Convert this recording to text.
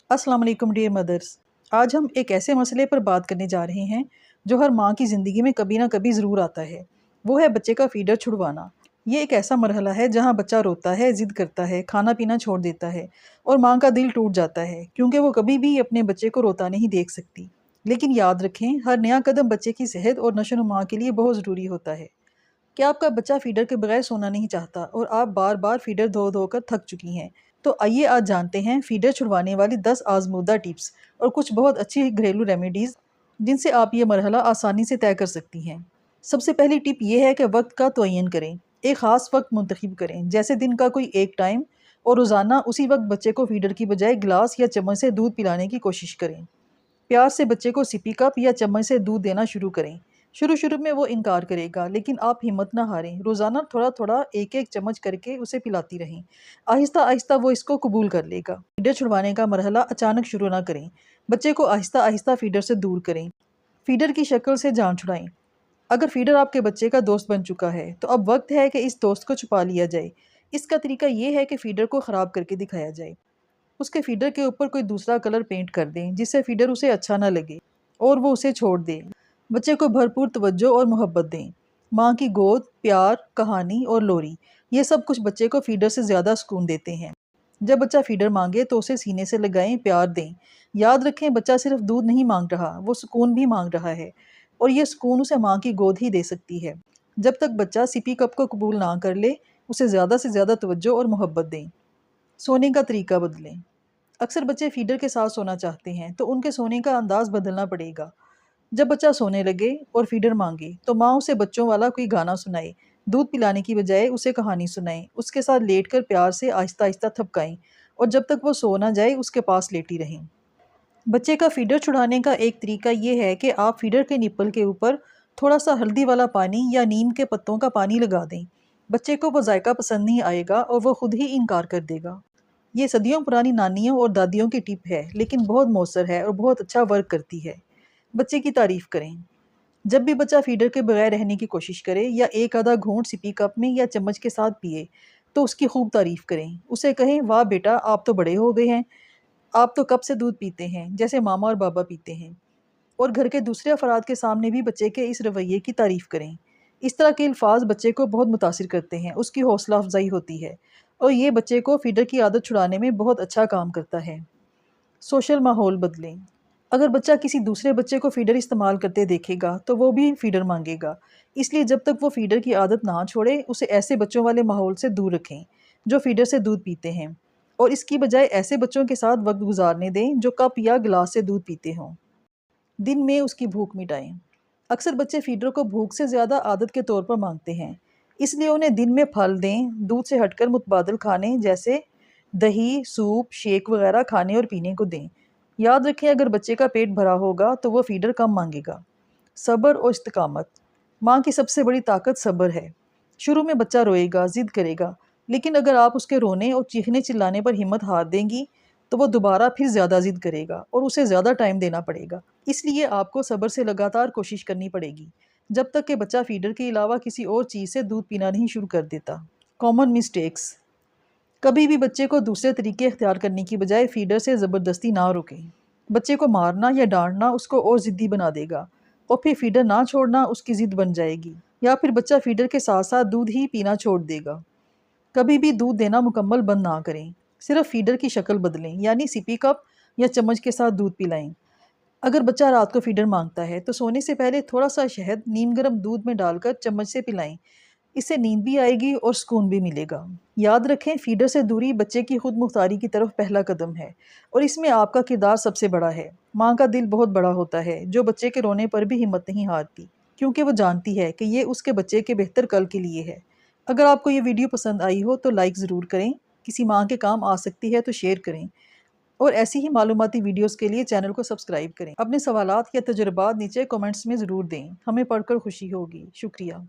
अस्सलाम वालेकुम dear mother's. आज हम एक ऐसे मसले पर बात करने जा रहे हैं जो हर माँ की ज़िंदगी में कभी ना कभी ज़रूर आता है। वो है बच्चे का फीडर छुड़वाना। ये एक ऐसा मरहला है जहाँ बच्चा रोता है, ज़िद करता है, खाना पीना छोड़ देता है और माँ का दिल टूट जाता है क्योंकि वो कभी भी अपने बच्चे को रोता नहीं देख सकती। लेकिन याद रखें, हर नया कदम बच्चे की सेहत और नशो-नुमा के लिए बहुत ज़रूरी होता है। क्या आपका बच्चा फीडर के बगैर सोना नहीं चाहता और आप बार बार फीडर धो धो कर थक चुकी हैं? तो आइए आज जानते हैं फीडर छुड़वाने वाली 10 आजमूदा टिप्स और कुछ बहुत अच्छी घरेलू रेमेडीज जिनसे आप ये मरहला आसानी से तय कर सकती हैं। सबसे पहली टिप ये है कि वक्त का तयन करें। एक ख़ास वक्त मुंतखब करें, जैसे दिन का कोई एक टाइम, और रोज़ाना उसी वक्त बच्चे को फीडर की बजाय गिलास या चम्मच से दूध पिलाने की कोशिश करें। प्यार से बच्चे को सिपी कप या चम्मच से दूध देना शुरू करें। शुरू शुरू में वो इनकार करेगा, लेकिन आप हिम्मत ना हारें। रोज़ाना थोड़ा थोड़ा एक एक चम्मच करके उसे पिलाती रहें। आहिस्ता आहिस्ता वो इसको कबूल कर लेगा। फीडर छुड़वाने का मरहला अचानक शुरू ना करें। बच्चे को आहिस्ता आहिस्ता फीडर से दूर करें। फीडर की शक्ल से जान छुड़ाएं। अगर फीडर आपके बच्चे का दोस्त बन चुका है तो अब वक्त है कि इस दोस्त को छुपा लिया जाए। इसका तरीका ये है कि फीडर को ख़राब करके दिखाया जाए। उसके फीडर के ऊपर कोई दूसरा कलर पेंट कर दें जिससे फीडर उसे अच्छा ना लगे और वो उसे छोड़ दे। बच्चे को भरपूर तवज्जो और मोहब्बत दें। माँ की गोद, प्यार, कहानी और लोरी, ये सब कुछ बच्चे को फीडर से ज़्यादा सुकून देते हैं। जब बच्चा फीडर मांगे तो उसे सीने से लगाएं, प्यार दें। याद रखें, बच्चा सिर्फ दूध नहीं मांग रहा, वो सुकून भी मांग रहा है, और ये सुकून उसे माँ की गोद ही दे सकती है। जब तक बच्चा सिपी कप को कबूल ना कर ले, उसे ज़्यादा से ज़्यादा तवज्जो और मोहब्बत दें। सोने का तरीका बदलें। अक्सर बच्चे फीडर के साथ सोना चाहते हैं, तो उनके सोने का अंदाज बदलना पड़ेगा। जब बच्चा सोने लगे और फीडर मांगे तो माँ उसे बच्चों वाला कोई गाना सुनाए। दूध पिलाने की बजाय उसे कहानी सुनाएं। उसके साथ लेटकर प्यार से आहिस्ता आहिस्ता थपकाएं और जब तक वो सो ना जाए उसके पास लेटी रहें। बच्चे का फीडर छुड़ाने का एक तरीका ये है कि आप फीडर के निप्पल के ऊपर थोड़ा सा हल्दी वाला पानी या नीम के पत्तों का पानी लगा दें। बच्चे को वो जायका पसंद नहीं आएगा और वो खुद ही इनकार कर देगा। ये सदियों पुरानी नानियों और दादियों की टिप है, लेकिन बहुत मौसर है और बहुत अच्छा वर्क करती है। बच्चे की तारीफ करें। जब भी बच्चा फीडर के बगैर रहने की कोशिश करे या एक आधा घूंट सिपी कप में या चम्मच के साथ पिए, तो उसकी खूब तारीफ करें। उसे कहें, वाह बेटा, आप तो बड़े हो गए हैं, आप तो कब से दूध पीते हैं जैसे मामा और बाबा पीते हैं। और घर के दूसरे अफराद के सामने भी बच्चे के इस रवैये की तारीफ करें। इस तरह के अल्फाज बच्चे को बहुत मुतासिर करते हैं, उसकी हौसला अफजाई होती है और ये बच्चे को फीडर की आदत छुड़ाने में बहुत अच्छा काम करता है। सोशल माहौल बदलें। अगर बच्चा किसी दूसरे बच्चे को फीडर इस्तेमाल करते देखेगा तो वो भी फीडर मांगेगा। इसलिए जब तक वो फीडर की आदत ना छोड़े, उसे ऐसे बच्चों वाले माहौल से दूर रखें जो फीडर से दूध पीते हैं, और इसकी बजाय ऐसे बच्चों के साथ वक्त गुजारने दें जो कप या गिलास से दूध पीते हों। दिन में उसकी भूख मिटाएं। अक्सर बच्चे फीडर को भूख से ज़्यादा आदत के तौर पर मांगते हैं, इसलिए उन्हें दिन में फल दें, दूध से हटकर मुतबादल खाने जैसे दही, सूप, शेक वगैरह खाने और पीने को दें। याद रखें, अगर बच्चे का पेट भरा होगा तो वो फीडर कम मांगेगा। सब्र और इस्तिकामत। माँ की सबसे बड़ी ताकत सब्र है। शुरू में बच्चा रोएगा, जिद करेगा, लेकिन अगर आप उसके रोने और चीखने चिल्लाने पर हिम्मत हार देंगी तो वो दोबारा फिर ज़्यादा जिद करेगा और उसे ज़्यादा टाइम देना पड़ेगा। इसलिए आपको सब्र से लगातार कोशिश करनी पड़ेगी जब तक कि बच्चा फीडर के अलावा किसी और चीज़ से दूध पीना नहीं शुरू कर देता। Common mistakes. कभी भी बच्चे को दूसरे तरीके इख्तियार करने की बजाय फीडर से ज़बरदस्ती ना रोकें। बच्चे को मारना या डांटना उसको और ज़िद्दी बना देगा और फिर फीडर ना छोड़ना उसकी ज़िद बन जाएगी, या फिर बच्चा फीडर के साथ साथ दूध ही पीना छोड़ देगा। कभी भी दूध देना मुकम्मल बंद ना करें, सिर्फ फीडर की शक्ल बदलें, यानी सिपी कप या चम्मच के साथ दूध पिलाएं। अगर बच्चा रात को फीडर मांगता है तो सोने से पहले थोड़ा सा शहद नीम गर्म दूध में डालकर चम्मच से पिलाएं। इससे नींद भी आएगी और सुकून भी मिलेगा। याद रखें, फीडर से दूरी बच्चे की खुद मुख्तारी की तरफ पहला कदम है और इसमें आपका किरदार सबसे बड़ा है। माँ का दिल बहुत बड़ा होता है जो बच्चे के रोने पर भी हिम्मत नहीं हारती, क्योंकि वो जानती है कि ये उसके बच्चे के बेहतर कल के लिए है। अगर आपको ये वीडियो पसंद आई हो तो लाइक ज़रूर करें, किसी माँ के काम आ सकती है तो शेयर करें, और ऐसी ही मालूमाती वीडियोस के लिए चैनल को सब्सक्राइब करें। अपने सवालात या तजुर्बात नीचे कमेंट्स में ज़रूर दें, हमें पढ़कर खुशी होगी। शुक्रिया।